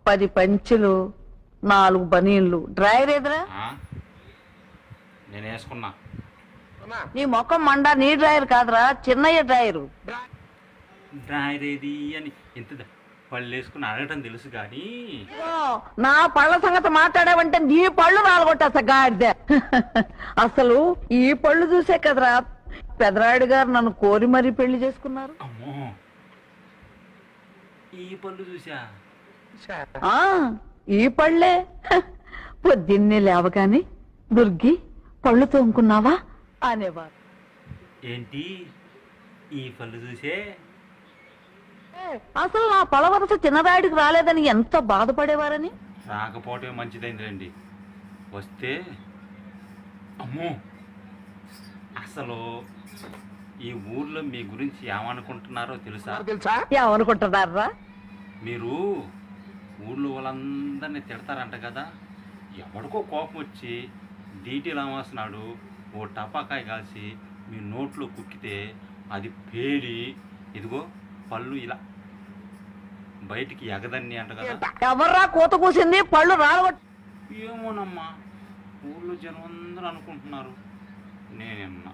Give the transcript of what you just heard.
10 పంచులు 4 బనీన్లు డ్రైవర్ ఎదురా నేను వేసుకున్నా. నీ మొఖం మండా నీ డ్రైవర్ కాదురా చిన్నయ్య డ్రైవరు. డ్రైవర్ ఏది అని ఇంత పళ్ళు వేసుకుని అడగటం తెలుసు కానీ నా పళ్ళ సంగతి మాట్లాడావంటే నీ పళ్ళు నాలుగొట్టేస్తా గాడిదే. అసలు ఈ పళ్ళు చూసే కదరా పెదరాయుడు గారు నన్ను కోరి మరీ పెళ్లి చేసుకున్నారు. అమ్మో ఈ పళ్ళు చూసా? ఈ పళ్ళే. పొద్దున్నే లేవగాని దుర్గి పళ్ళు తోముకున్నావా అనేవారు. ఏంటి ఈ పళ్ళు చూసే? అసలు నా పళ్ళ వరస చిన్నరాయుడికి రాలేదని ఎంత బాధపడేవారని. రాకపోవటమే మంచిదైందండి. వస్తే అమ్మో అసలు ఈ ఊర్లో మీ గురించి ఏమనుకుంటున్నారో తెలుసా? ఏమనుకుంటున్నారా? మీరు ఊళ్ళో వాళ్ళందరినీ తిడతారంట కదా. ఎవరికో కోపం వచ్చి డీటీ రామాస్తున్నాడు ఓ టపాకాయ కాల్చి మీ నోట్లో కుక్కితే అది పేలి ఇదిగో పళ్ళు ఇలా బయటికి ఎగదన్ని అంట కదా. ఎవర్రా కోత కూసింది పళ్ళు రాలగొట్టు? ఏమోనమ్మా ఊళ్ళో జనం అందరూ అనుకుంటున్నారు. నేనేమన్నా